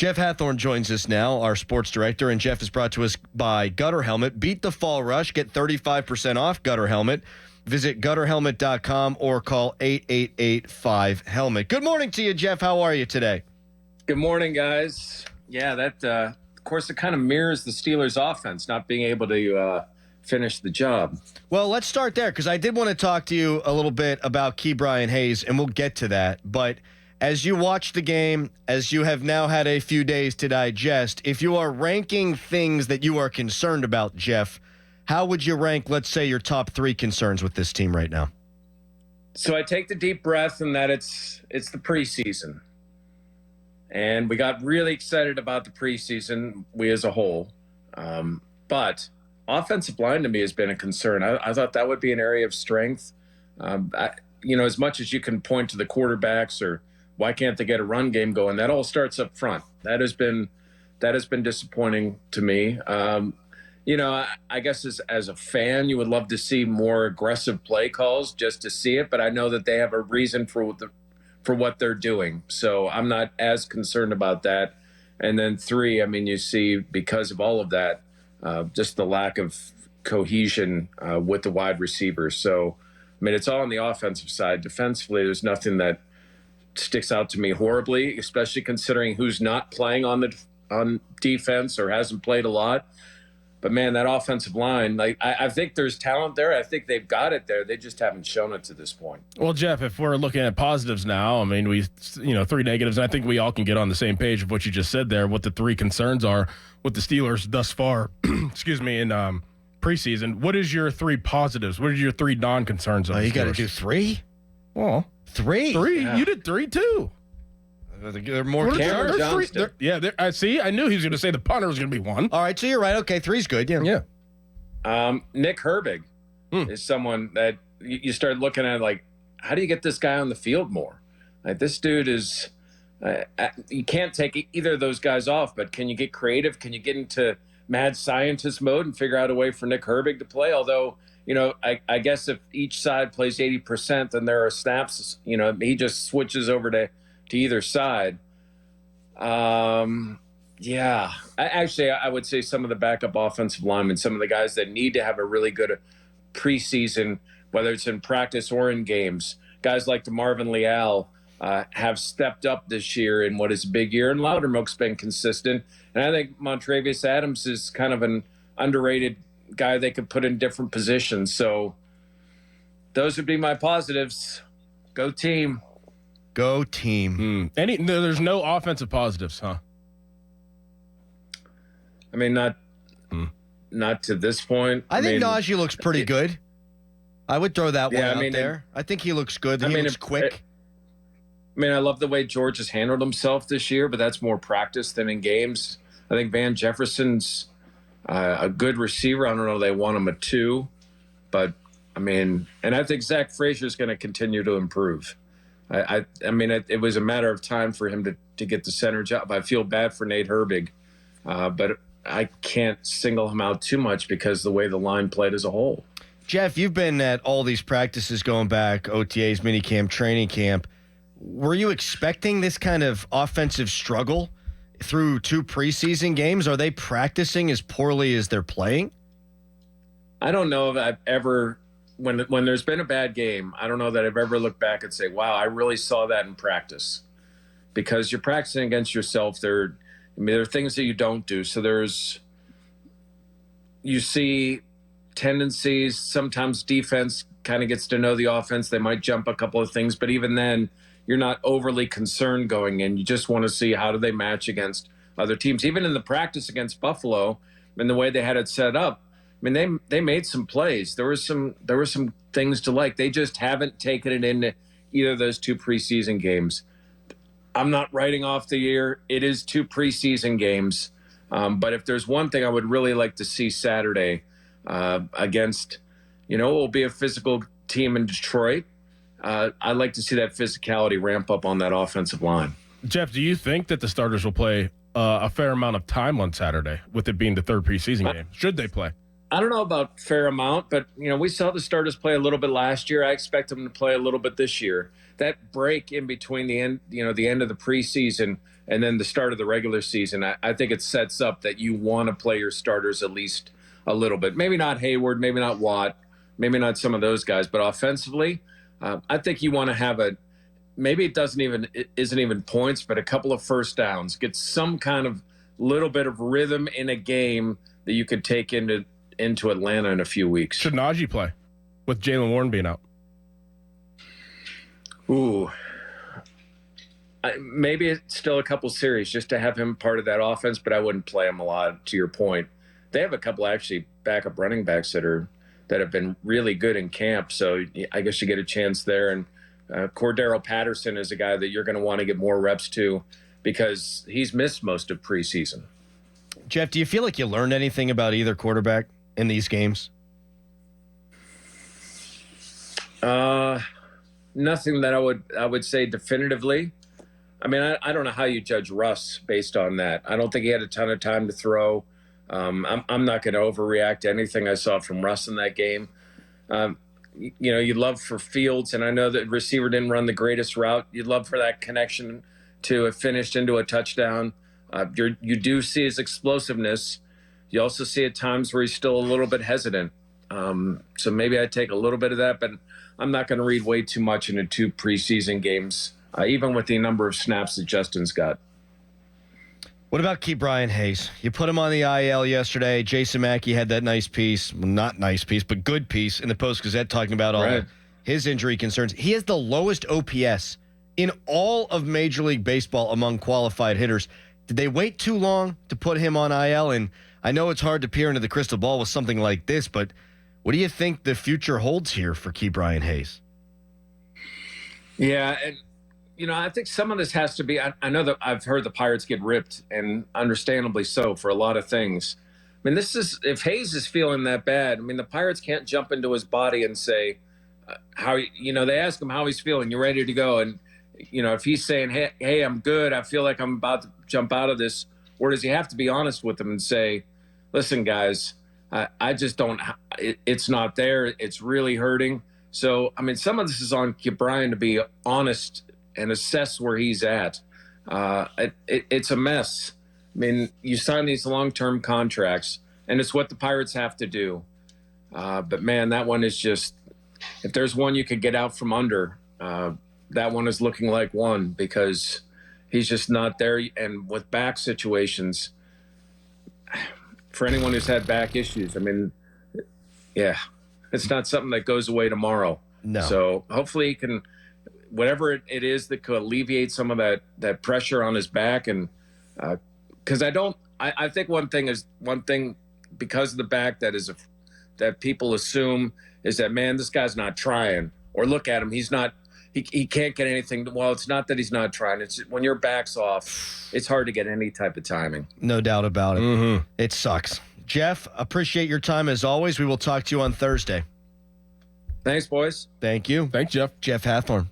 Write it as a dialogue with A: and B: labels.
A: Jeff Hathhorn joins us now, our sports director, and Jeff is brought to us by Gutter Helmet. Beat the fall rush. Get 35% off Gutter Helmet. Visit gutterhelmet.com or call 888-5-HELMET. Good morning to you, Jeff. How are you today?
B: Good morning, guys. Yeah, that, of course, it kind of mirrors the Steelers' offense, not being able to finish the job.
A: Well, let's start there because I did want to talk to you a little bit about Key Brian Hayes, and we'll get to that. But as you watch the game, as you have now had a few days to digest, if you are ranking things that you are concerned about, Jeff, how would you rank, let's say, your top three concerns with this team right now?
B: So I take the deep breath in that it's the preseason. And we got really excited about the preseason, we as a whole. But offensive line to me has been a concern. I thought that would be an area of strength. As much as you can point to the quarterbacks or why can't they get a run game going, that all starts up front. That has been disappointing to me. I guess as a fan, you would love to see more aggressive play calls just to see it, but I know that they have a reason for what they're doing. So I'm not as concerned about that. And then three, you see because of all of that, just the lack of cohesion with the wide receivers. So, it's all on the offensive side. Defensively, there's nothing that sticks out to me horribly, especially considering who's not playing on defense or hasn't played a lot. But, man, that offensive line, I think there's talent there. I think they've got it there. They just haven't shown it to this point.
C: Well, Jeff, if we're looking at positives now, three negatives, and I think we all can get on the same page of what you just said there, what the three concerns are with the Steelers thus far, in preseason. What is your three positives? What are your three non-concerns of the Steelers?
A: You got to do three?
C: Well,
A: three.
C: Yeah. You did three, too.
A: There are more
B: Cameron Johnston.
C: I see. I knew he was going to say the punter was going to be one.
A: All right, so you're right. Okay, three's good. Yeah.
B: Nick Herbig is someone that you start looking at like, how do you get this guy on the field more? Like this dude is, you can't take either of those guys off, but can you get creative? Can you get into mad scientist mode and figure out a way for Nick Herbig to play? Although, I guess if each side plays 80%, then there are snaps, he just switches over to either side. I would say some of the backup offensive linemen, some of the guys that need to have a really good preseason, whether it's in practice or in games, guys like DeMarvin Leal have stepped up this year in what is a big year, and Loudermilk's been consistent. And I think Montravius Adams is kind of an underrated guy they could put in different positions. So those would be my positives. Go team.
A: Go team.
C: There's no offensive positives, huh?
B: Not to this point.
A: I think Najee looks pretty good. I would throw that one out there. I think he looks good. He looks quick.
B: I love the way George has handled himself this year, but that's more practice than in games. I think Van Jefferson's a good receiver. I don't know if they want him at 2, but and I think Zach Frazier is going to continue to improve. It was a matter of time for him to get the center job. I feel bad for Nate Herbig, but I can't single him out too much because the way the line played as a whole.
A: Jeff, you've been at all these practices going back, OTAs, minicamp, training camp. Were you expecting this kind of offensive struggle through 2 preseason games? Are they practicing as poorly as they're playing?
B: I don't know if I've ever... When there's been a bad game, I don't know that I've ever looked back and say, wow, I really saw that in practice. Because you're practicing against yourself. There are things that you don't do. So you see tendencies. Sometimes defense kind of gets to know the offense. They might jump a couple of things. But even then, you're not overly concerned going in. You just want to see how do they match against other teams. Even in the practice against Buffalo and the way they had it set up, they made some plays. There were some things to like. They just haven't taken it into either of those 2 preseason games. I'm not writing off the year. It is 2 preseason games. But if there's one thing I would really like to see Saturday against, it will be a physical team in Detroit. I'd like to see that physicality ramp up on that offensive line.
C: Jeff, do you think that the starters will play a fair amount of time on Saturday, with it being the 3rd preseason game? Should they play?
B: I don't know about fair amount, but we saw the starters play a little bit last year. I expect them to play a little bit this year. That break in between the end, the end of the preseason and then the start of the regular season, I think it sets up that you want to play your starters at least a little bit. Maybe not Hayward, maybe not Watt, maybe not some of those guys, but offensively, I think you want to have maybe it isn't even points, but a couple of first downs, get some kind of little bit of rhythm in a game that you could take into Atlanta in a few weeks.
C: Should Najee play with Jalen Warren being out?
B: Ooh. Maybe it's still a couple series just to have him part of that offense, but I wouldn't play him a lot, to your point. They have a couple actually backup running backs that have been really good in camp, so I guess you get a chance there. And Cordero Patterson is a guy that you're going to want to get more reps to because he's missed most of preseason.
A: Jeff, do you feel like you learned anything about either quarterback in these games?
B: Nothing that I would say definitively. I mean, I don't know how you judge Russ based on that. I don't think he had a ton of time to throw. I'm not going to overreact to anything I saw from Russ in that game. You'd love for Fields, and I know that receiver didn't run the greatest route. You'd love for that connection to have finished into a touchdown. You do see his explosiveness. You also see at times where he's still a little bit hesitant. So maybe I'd take a little bit of that, but I'm not going to read way too much into 2 preseason games, even with the number of snaps that Justin's got.
A: What about Ke'Bryan Hayes? You put him on the IL yesterday. Jason Mackey had that nice piece, well, not nice piece, but good piece in the Post-Gazette talking about all of his injury concerns. He has the lowest OPS in all of Major League Baseball among qualified hitters. Did they wait too long to put him on IL? And I know it's hard to peer into the crystal ball with something like this, but what do you think the future holds here for Ke'Bryan Hayes?
B: Yeah, and I think some of this has to be, I know that I've heard the Pirates get ripped, and understandably so, for a lot of things. I mean, if Hayes is feeling that bad, I mean, the Pirates can't jump into his body and say, they ask him how he's feeling, you ready to go? And, if he's saying, hey, I'm good, I feel like I'm about to jump out of this, or does he have to be honest with them and say, listen, guys, I just don't, it's not there, it's really hurting. So, I mean, some of this is on Ke'Bryan to be honest and assess where he's at. It's a mess. I mean, you sign these long-term contracts, and it's what the Pirates have to do. But, man, that one is just – if there's one you could get out from under, that one is looking like one because he's just not there. And with back situations, for anyone who's had back issues, I mean, yeah, it's not something that goes away tomorrow.
A: No.
B: So hopefully he can – whatever it is that could alleviate some of that pressure on his back. And because I think one thing because of the back that people assume is that, man, this guy's not trying, or look at him. He can't get anything. Well, it's not that he's not trying. It's when your back's off, it's hard to get any type of timing.
A: No doubt about it.
C: Mm-hmm.
A: It sucks. Jeff, appreciate your time as always. We will talk to you on Thursday.
B: Thanks, boys.
A: Thank you.
C: Thanks, Jeff.
A: Jeff Hathhorn.